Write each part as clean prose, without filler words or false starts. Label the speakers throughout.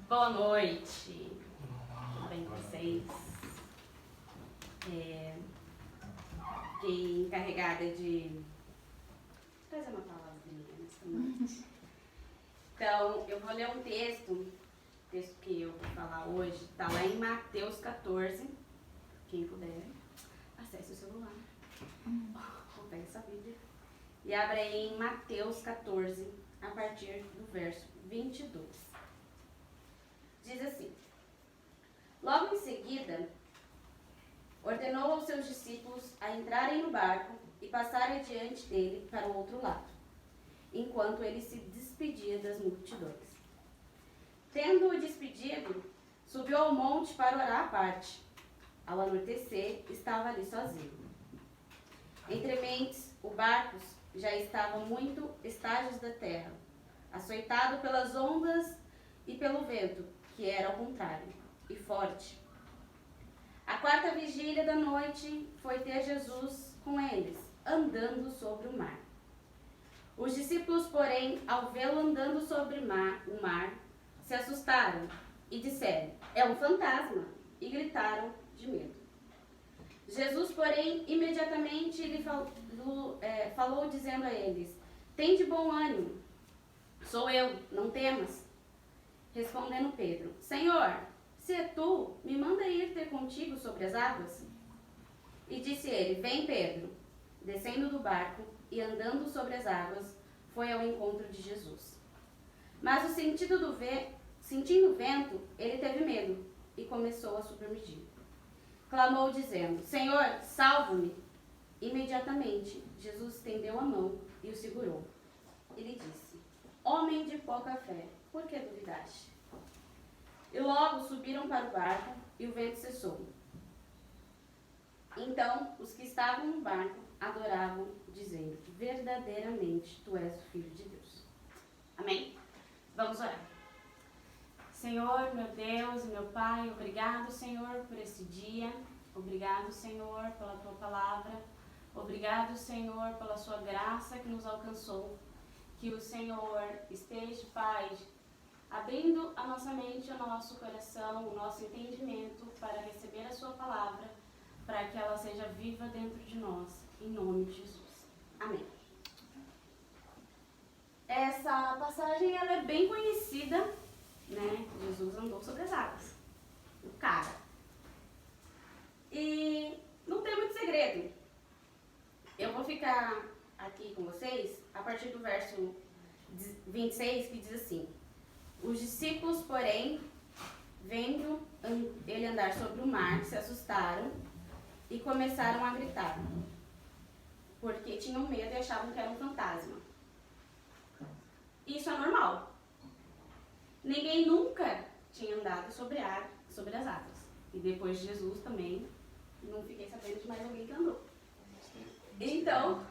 Speaker 1: Boa noite. Tudo bem com vocês? Fiquei encarregada de trazer uma palavrinha nessa noite. Então, eu vou ler um texto. O texto que eu vou falar hoje está lá em Mateus 14. Quem puder, acesse o celular. Pega essa Bíblia. E abre aí em Mateus 14, a partir do verso 22. Diz assim: Logo em seguida, ordenou aos seus discípulos a entrarem no barco e passarem adiante dele para o outro lado, enquanto ele se despedia das multidões. Tendo-o despedido, subiu ao monte para orar à parte. Ao anoitecer, estava ali sozinho. Entre mentes, o barco já estava muito estágios da terra, açoitado pelas ondas e pelo vento, que era ao contrário, e forte. A quarta vigília da noite foi ter Jesus com eles, andando sobre o mar. Os discípulos, porém, ao vê-lo andando sobre o mar, se assustaram e disseram: é um fantasma, e gritaram de medo. Jesus, porém, imediatamente lhe falou dizendo a eles: tende bom ânimo, sou eu, não temas. Respondendo Pedro: Senhor, se é tu, me manda ir ter contigo sobre as águas? E disse ele: vem, Pedro. Descendo do barco e andando sobre as águas, foi ao encontro de Jesus. Mas sentindo o vento, ele teve medo e começou a submergir. Clamou dizendo: Senhor, salva-me! Imediatamente, Jesus estendeu a mão e o segurou. Ele disse: Homem de pouca fé, por que duvidaste? E logo subiram para o barco e o vento cessou. Então, os que estavam no barco adoravam, dizendo: verdadeiramente, tu és o Filho de Deus. Amém? Vamos orar. Senhor, meu Deus e meu Pai, obrigado, Senhor, por esse dia. Obrigado, Senhor, pela Tua palavra. Obrigado, Senhor, pela Sua graça que nos alcançou. Que o Senhor esteja, Pai, abrindo a nossa mente, o nosso coração, o nosso entendimento para receber a Sua palavra, para que ela seja viva dentro de nós, em nome de Jesus. Amém. Essa passagem ela é bem conhecida, né? Jesus andou sobre as águas, o cara. E não tem muito segredo. Eu vou ficar aqui com vocês a partir do verso 26, que diz assim: os discípulos, porém, vendo ele andar sobre o mar, se assustaram e começaram a gritar, porque tinham medo e achavam que era um fantasma. Isso é normal. Ninguém nunca tinha andado sobre as águas. E depois de Jesus também, não fiquei sabendo de mais alguém que andou. Então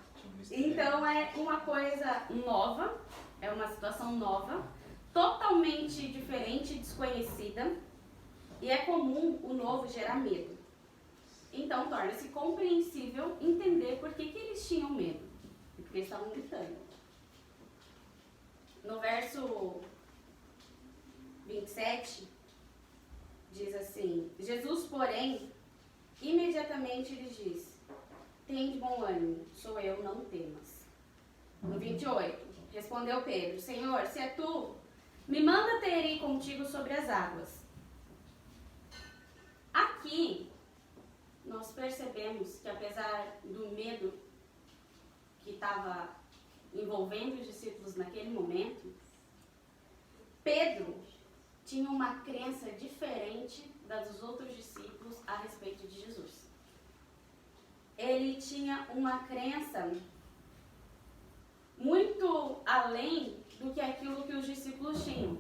Speaker 1: é uma coisa nova, é uma situação nova, totalmente diferente, desconhecida, e é comum o novo gerar medo. Então torna-se compreensível entender por que eles tinham medo, e porque eles estavam gritando. No verso 27, diz assim: Jesus, porém, imediatamente lhes disse: tende bom ânimo, sou eu, não temas. No 28, respondeu Pedro: Senhor, se é tu, me manda ter ir contigo sobre as águas. Aqui, nós percebemos que apesar do medo que estava envolvendo os discípulos naquele momento, Pedro tinha uma crença diferente da dos outros discípulos a respeito de Jesus. Ele tinha uma crença muito além do que aquilo que os discípulos tinham,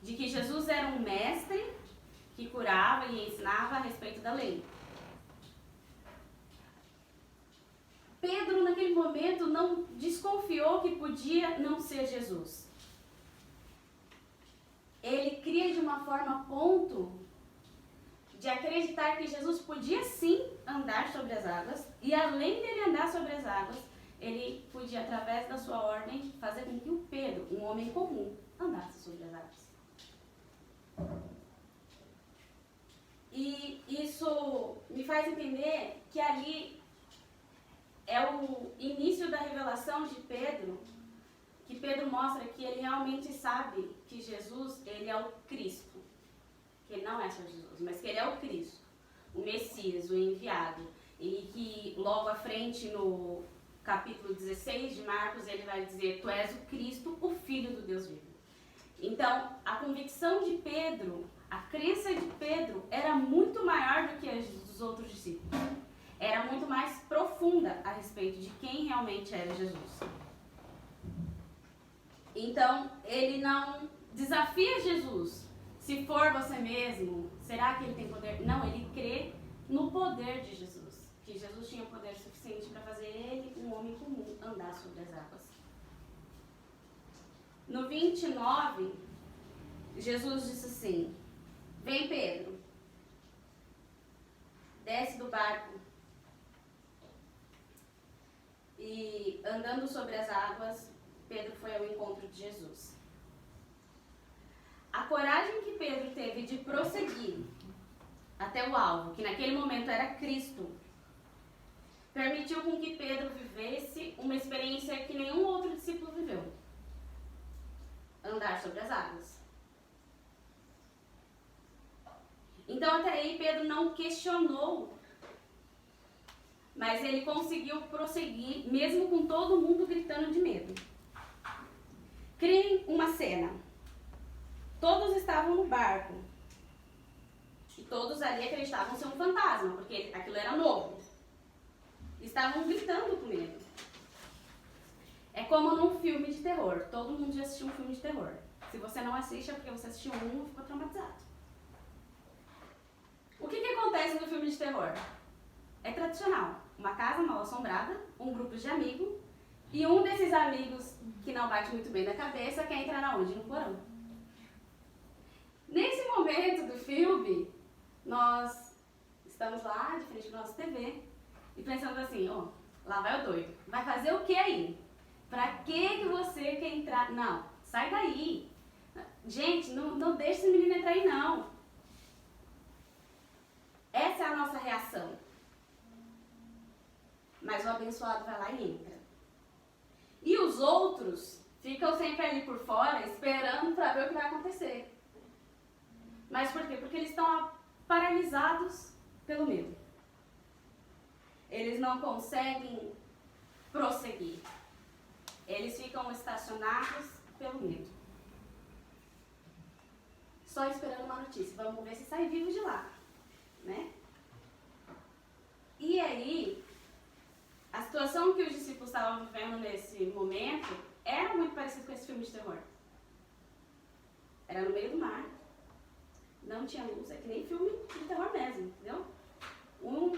Speaker 1: de que Jesus era um mestre que curava e ensinava a respeito da lei. Pedro, naquele momento, não desconfiou que podia não ser Jesus. Ele cria de uma forma a ponto de acreditar que Jesus podia sim andar sobre as águas, e além dele andar sobre as águas, ele podia, através da sua ordem, fazer com que o Pedro, um homem comum, andasse sobre as águas. E isso me faz entender que ali é o início da revelação de Pedro, que Pedro mostra que ele realmente sabe que Jesus, ele é o Cristo. Que ele não é só Jesus, mas que ele é o Cristo, o Messias, o enviado. E que logo à frente, no capítulo 16 de Marcos, ele vai dizer: tu és o Cristo, o Filho do Deus vivo. Então, a convicção de Pedro, a crença de Pedro era muito maior do que a dos outros discípulos. Era muito mais profunda a respeito de quem realmente era Jesus. Então, ele não desafia Jesus. Se for você mesmo, será que ele tem poder? Não, ele crê no poder de Jesus. Que Jesus tinha poder suficiente para fazer ele, um homem comum, andar sobre as águas. No 29, Jesus disse assim: vem, Pedro, desce do barco. E andando sobre as águas, Pedro foi ao encontro de Jesus. A coragem que Pedro teve de prosseguir até o alvo, que naquele momento era Cristo, permitiu com que Pedro vivesse uma experiência que nenhum outro discípulo viveu: andar sobre as águas. Então até aí Pedro não questionou, mas ele conseguiu prosseguir, mesmo com todo mundo gritando de medo. Criem uma cena. Todos estavam no barco. E todos ali acreditavam ser um fantasma, porque aquilo era novo. Estavam gritando com medo. É como num filme de terror. Todo mundo já assistiu um filme de terror. Se você não assiste, é porque você assistiu um e ficou traumatizado. O que acontece no filme de terror? É tradicional. Uma casa mal assombrada, um grupo de amigos, e um desses amigos que não bate muito bem da cabeça quer entrar na onde? No porão. Nesse momento do filme, nós estamos lá de frente para a nossa TV e pensamos assim: ó, lá vai o doido. Vai fazer o que aí? Pra que você quer entrar? Não, sai daí. Gente, não deixa esse menino entrar aí, não. Essa é a nossa reação. Mas o abençoado vai lá e entra. E os outros ficam sempre ali por fora, esperando para ver o que vai acontecer. Mas por quê? Porque eles estão paralisados pelo medo. Eles não conseguem prosseguir. Eles ficam estacionados pelo medo. Só esperando uma notícia. Vamos ver se sai vivo de lá, né? E aí, a situação que os discípulos estavam vivendo nesse momento era muito parecida com esse filme de terror. Era no meio do mar. Não tinha luz, é que nem filme de terror mesmo, entendeu? Um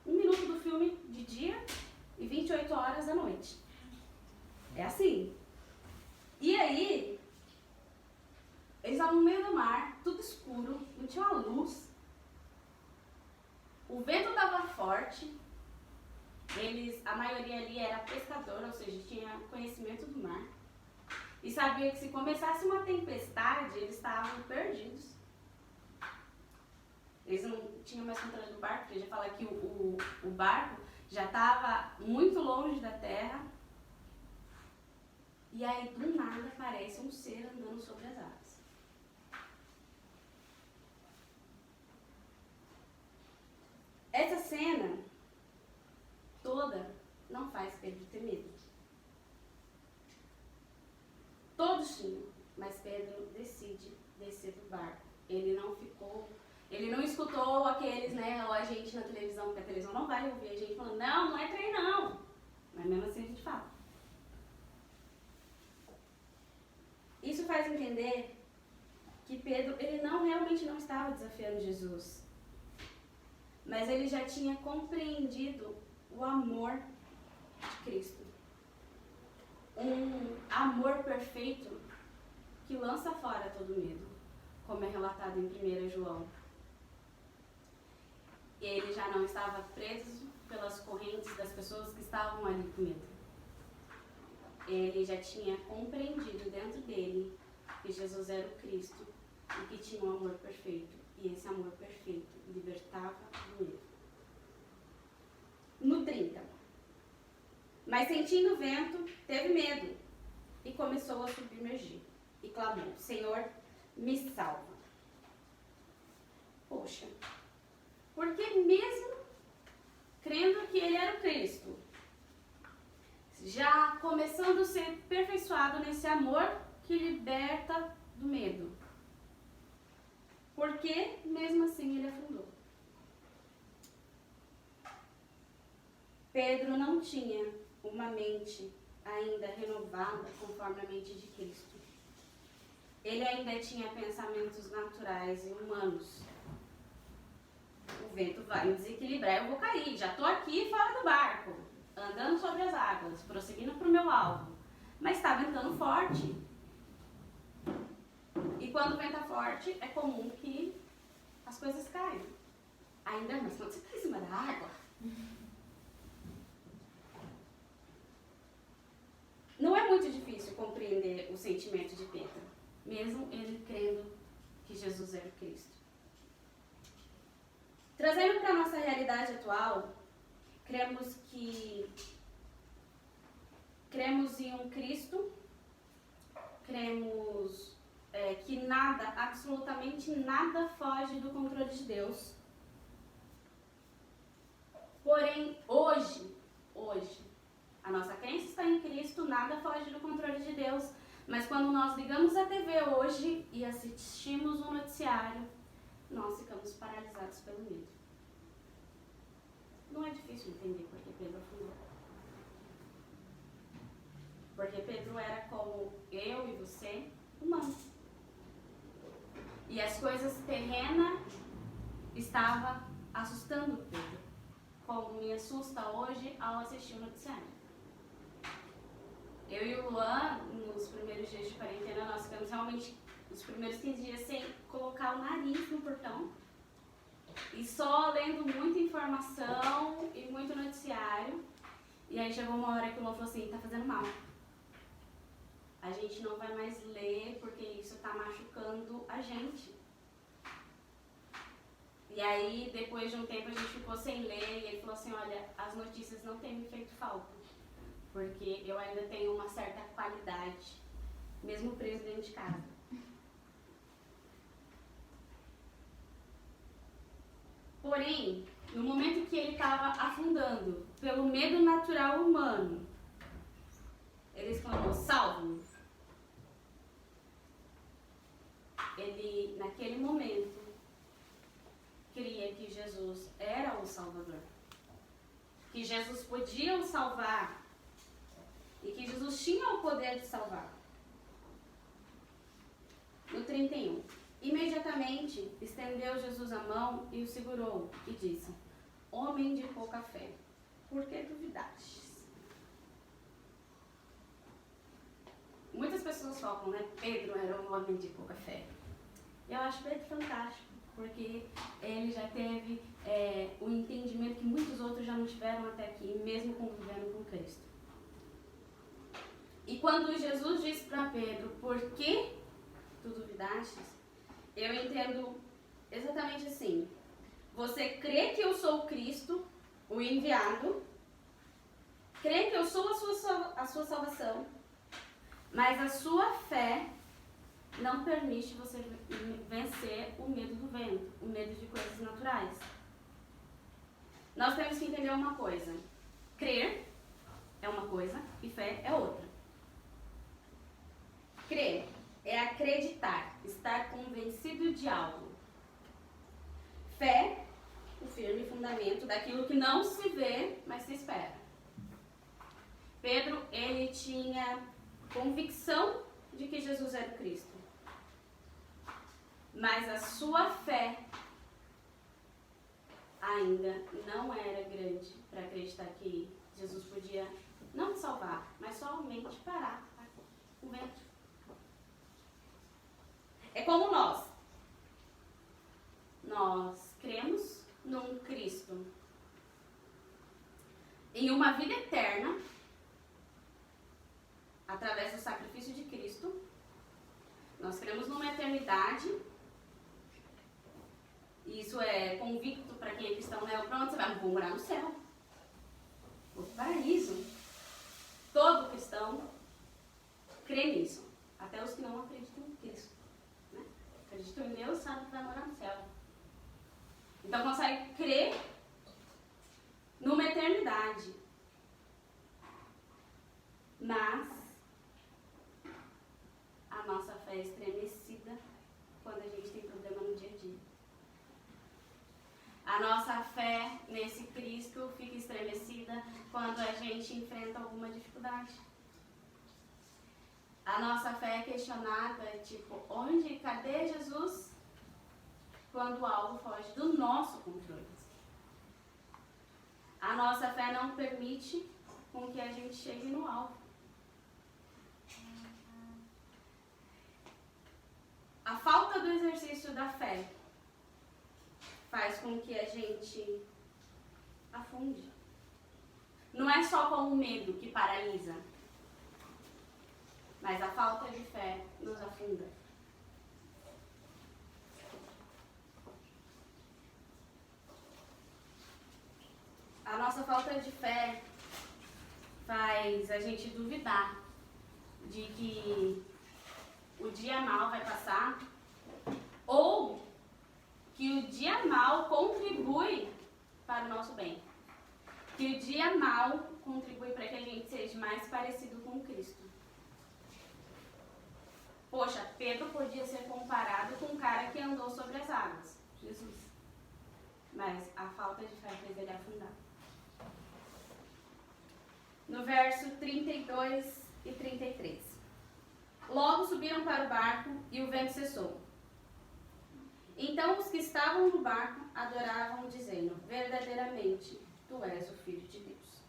Speaker 1: minuto do filme de dia e 28 horas da noite. É assim. E aí, eles estavam no meio do mar, tudo escuro, não tinha uma luz. O vento estava forte. A maioria ali era pescador, ou seja, tinha conhecimento do mar. E sabia que se começasse uma tempestade, eles estavam perdidos. Eles não tinham mais controle do barco, porque já fala que o barco já estava muito longe da terra. E aí, do nada, aparece um ser andando sobre as águas. Essa cena toda não faz Pedro ter medo. Todos tinham, mas Pedro decide descer do barco. Ele não escutou aqueles, né, ou a gente na televisão, porque a televisão não vai ouvir a gente falando: não entra aí não. Mas mesmo assim a gente fala. Isso faz entender que Pedro, ele realmente não estava desafiando Jesus. Mas ele já tinha compreendido o amor de Cristo. Um amor perfeito que lança fora todo medo, como é relatado em 1 João. E ele já não estava preso pelas correntes das pessoas que estavam ali com medo. ele já tinha compreendido dentro dele que Jesus era o Cristo e que tinha um amor perfeito. E esse amor perfeito libertava do medo. No 30. Mas sentindo o vento, teve medo e começou a submergir. E clamou: Senhor, me salva. Poxa, porque mesmo crendo que ele era o Cristo, já começando a ser aperfeiçoado nesse amor que liberta do medo, porque mesmo assim ele afundou. Pedro não tinha uma mente ainda renovada conforme a mente de Cristo. Ele ainda tinha pensamentos naturais e humanos. O vento vai me desequilibrar, eu vou cair. Já estou aqui fora do barco, andando sobre as águas, prosseguindo para o meu alvo. Mas está ventando forte. E quando venta forte, é comum que as coisas caiam. Ainda mais quando você está em cima da água. Não é muito difícil compreender o sentimento de Pedro, mesmo ele crendo que Jesus era o Cristo. Trazendo para a nossa realidade atual, cremos em um Cristo, cremos que nada, absolutamente nada foge do controle de Deus. Porém, hoje, a nossa crença está em Cristo, nada foge do controle de Deus. Mas quando nós ligamos a TV hoje e assistimos um noticiário, nós ficamos paralisados pelo medo. Não é difícil entender por que Pedro afundou. Porque Pedro era como eu e você, humano. E as coisas terrenas estavam assustando Pedro, como me assusta hoje ao assistir o noticiário. Eu e o Luan, nos primeiros dias de quarentena, nós ficamos realmente os primeiros 15 dias sem colocar o nariz no portão. E só lendo muita informação e muito noticiário. E aí chegou uma hora que o Luan falou assim, tá fazendo mal. A gente não vai mais ler porque isso tá machucando a gente. E aí, depois de um tempo, a gente ficou sem ler e ele falou assim, olha, as notícias não têm me feito falta. Porque eu ainda tenho uma certa qualidade, mesmo preso dentro de casa. Porém, no momento que ele estava afundando pelo medo natural humano, ele exclamou, salve-me. Ele, naquele momento, cria que Jesus era o Salvador. Que Jesus podia o salvar. E que Jesus tinha o poder de salvar. No 31. Imediatamente estendeu Jesus a mão e o segurou e disse, homem de pouca fé, por que duvidastes? Muitas pessoas falam, né? Pedro era um homem de pouca fé. Eu acho Pedro fantástico, porque ele já teve o entendimento que muitos outros já não tiveram até aqui, mesmo convivendo com Cristo. E quando Jesus disse para Pedro, por que tu duvidastes? Eu entendo exatamente assim. Você crê que eu sou o Cristo, o enviado, crê que eu sou a sua salvação, mas a sua fé não permite você vencer o medo do vento, o medo de coisas naturais. Nós temos que entender uma coisa. Crer é uma coisa e fé é outra. Crer é acreditar, estar convencido de algo. Fé, o firme fundamento daquilo que não se vê, mas se espera. Pedro, ele tinha convicção de que Jesus era o Cristo. Mas a sua fé ainda não era grande para acreditar que Jesus podia não salvar, mas somente parar o vento. É como nós. Nós cremos num Cristo, em uma vida eterna, eternidade. Isso é convicto para quem é cristão, né? Para onde você vai? Vou morar no céu. Vou para o paraíso. Todo cristão crê nisso. Até os que não acreditam em Cristo. Né? Acreditam em Deus, sabem que vai morar no céu. Então consegue crer numa eternidade. Mas a nossa fé é estremecida quando a gente tem problema no dia a dia. A nossa fé nesse Cristo fica estremecida quando a gente enfrenta alguma dificuldade. A nossa fé é questionada, tipo, cadê Jesus? Quando algo foge do nosso controle. A nossa fé não permite com que a gente chegue no alvo. A falta do exercício da fé faz com que a gente afunde. Não é só com o medo que paralisa, mas a falta de fé nos afunda. A nossa falta de fé faz a gente duvidar de que o dia mal vai passar ou que o dia mal contribui para o nosso bem. Que o dia mal contribui para que a gente seja mais parecido com Cristo. Poxa, Pedro podia ser comparado com um cara que andou sobre as águas, Jesus. Mas a falta de fé fez ele afundar. No verso 32 e 33. Logo subiram para o barco e o vento cessou. Então os que estavam no barco adoravam, dizendo: verdadeiramente, tu és o Filho de Deus.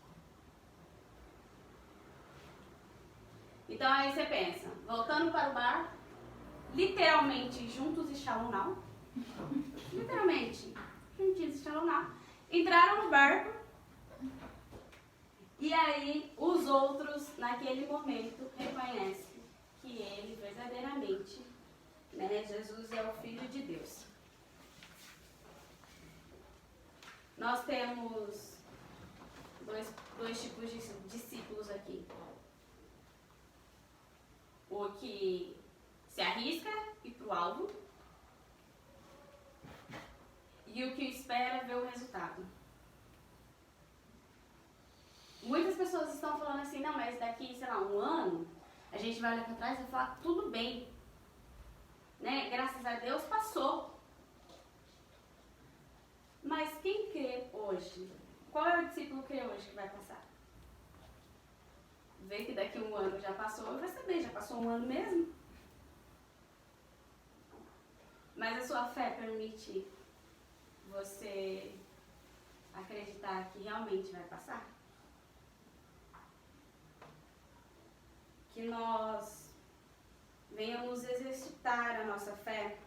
Speaker 1: Então aí você pensa, voltando para o barco, literalmente juntos e Shalom, literalmente, juntinhos e Shalom, entraram no barco e aí os outros, naquele momento, reconhecem que ele verdadeiramente, né, Jesus é o Filho de Deus. Nós temos dois tipos de discípulos aqui. O que se arrisca e ir para o alvo, e o que espera ver o resultado. Muitas pessoas estão falando assim, não, mas daqui, sei lá, um ano, a gente vai olhar para trás e vai falar, tudo bem. Né? Graças a Deus passou. Mas quem crê hoje? Qual é o discípulo que crê hoje que vai passar? Vê que daqui um ano já passou, vai saber, já passou um ano mesmo? Mas a sua fé permite você acreditar que realmente vai passar? Que nós venhamos exercitar a nossa fé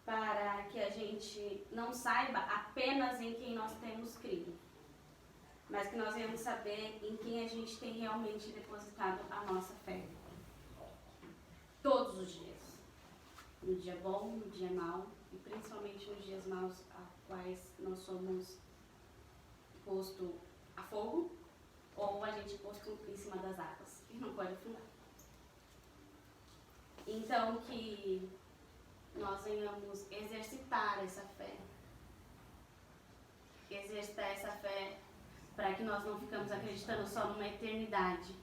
Speaker 1: para que a gente não saiba apenas em quem nós temos crido, mas que nós venhamos saber em quem a gente tem realmente depositado a nossa fé. Todos os dias. No dia bom, no dia mau, e principalmente nos dias maus, a quais nós somos posto a fogo, ou a gente posto em cima das águas, e não pode afundar. Então, que nós venhamos exercitar essa fé. Exercitar essa fé para que nós não ficamos acreditando só numa eternidade.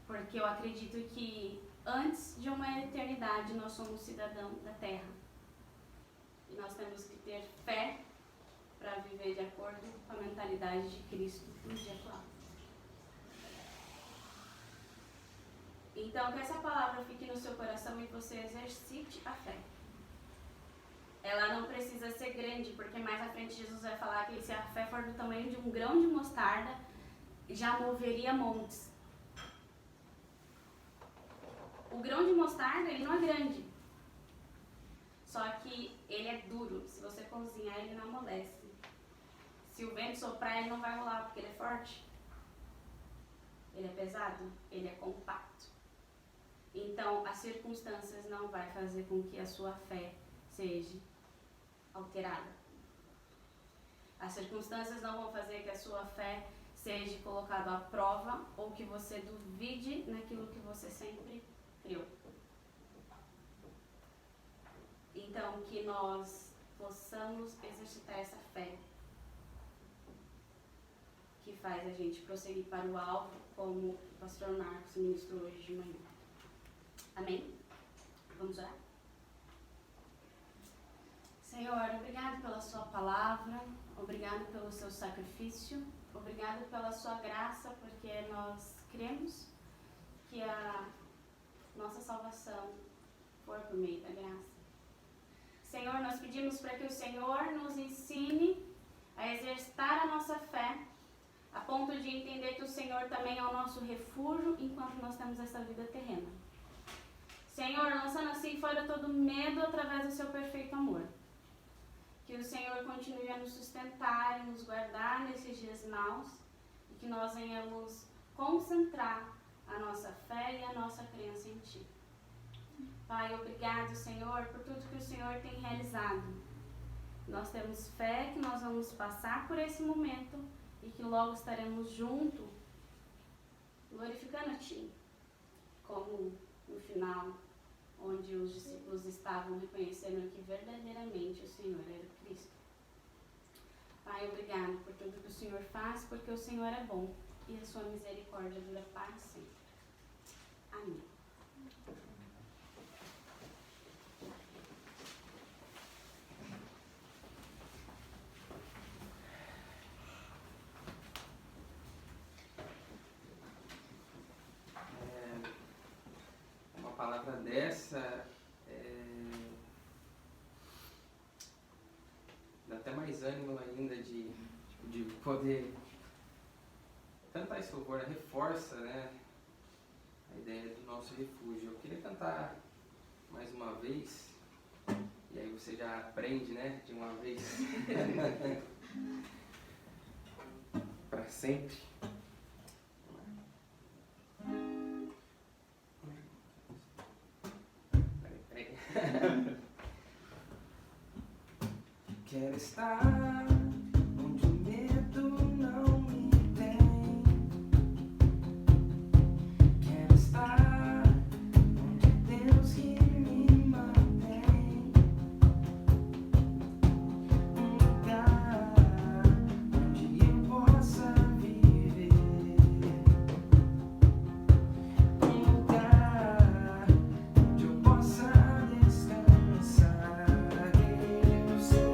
Speaker 1: Porque eu acredito que antes de uma eternidade nós somos cidadãos da terra. E nós temos que ter fé para viver de acordo com a mentalidade de Cristo no dia atual. Então, que essa palavra fique no seu coração e você exercite a fé. Ela não precisa ser grande, porque mais à frente Jesus vai falar que se a fé for do tamanho de um grão de mostarda, já moveria montes. O grão de mostarda, ele não é grande. Só que ele é duro. Se você cozinhar, ele não amolece. Se o vento soprar, ele não vai rolar, porque ele é forte. Ele é pesado, ele é compacto. Então, as circunstâncias não vai fazer com que a sua fé seja alterada. As circunstâncias não vão fazer que a sua fé seja colocada à prova ou que você duvide naquilo que você sempre creu. Então, que nós possamos exercitar essa fé que faz a gente prosseguir para o alvo, como o pastor Marcos ministrou hoje de manhã. Amém? Vamos orar? Senhor, obrigado pela sua palavra, obrigado pelo seu sacrifício, obrigado pela sua graça, porque nós cremos que a nossa salvação for por meio da graça. Senhor, nós pedimos para que o Senhor nos ensine a exercitar a nossa fé, a ponto de entender que o Senhor também é o nosso refúgio enquanto nós temos essa vida terrena. Senhor, lançando assim fora todo medo através do seu perfeito amor. Que o Senhor continue a nos sustentar e nos guardar nesses dias maus e que nós venhamos concentrar a nossa fé e a nossa crença em Ti. Pai, obrigado, Senhor, por tudo que o Senhor tem realizado. Nós temos fé que nós vamos passar por esse momento e que logo estaremos juntos, glorificando a Ti, como no final, onde os discípulos estavam reconhecendo que verdadeiramente o Senhor era Cristo. Pai, obrigado por tudo que o Senhor faz, porque o Senhor é bom e a sua misericórdia dura para sempre. Amém.
Speaker 2: Uma palavra dessa dá até mais ânimo ainda de poder cantar esse louvor, reforça, né, a ideia do nosso refúgio. Eu queria cantar mais uma vez, e aí você já aprende, né, de uma vez para sempre. Quero estar onde o medo não me tem. Quero estar onde Deus que me mantém. Um lugar onde eu possa viver. Um lugar onde eu possa descansar. Eu sei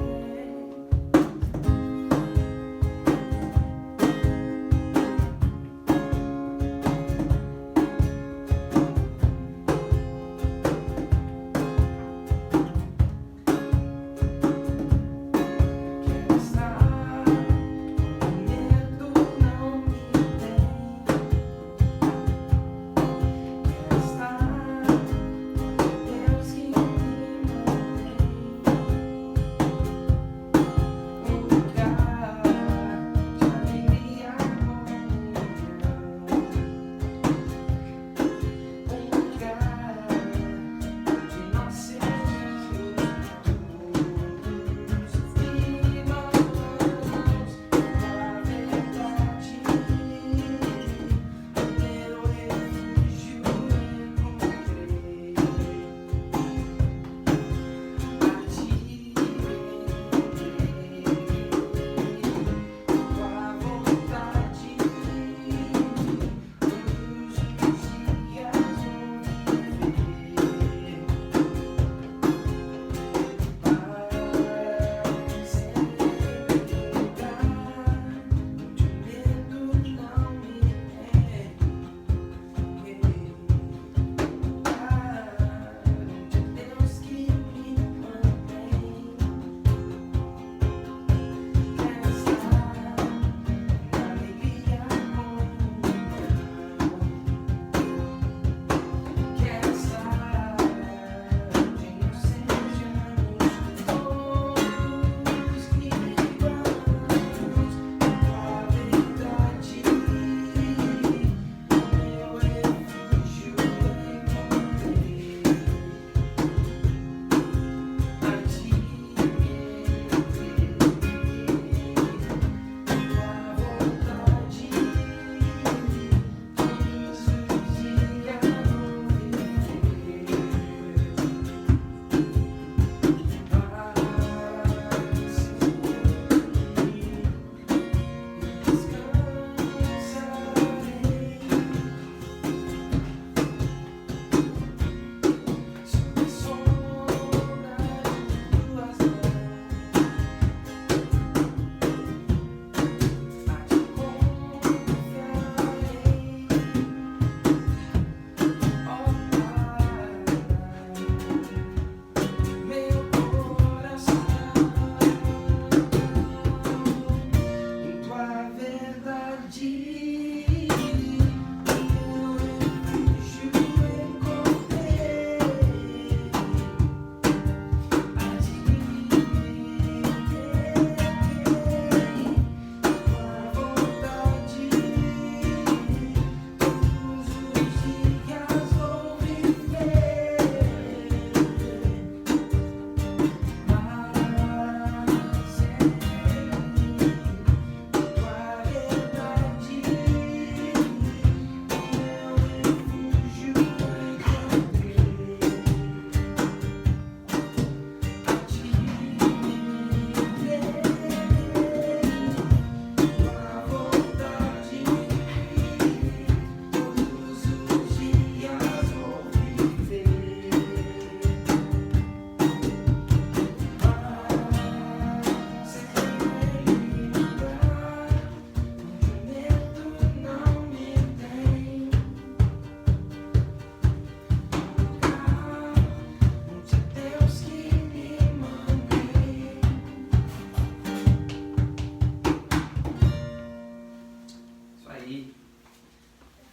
Speaker 2: aí.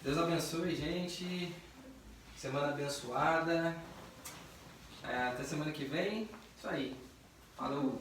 Speaker 2: Deus abençoe, gente. Semana abençoada. Até semana que vem. Isso aí. Falou.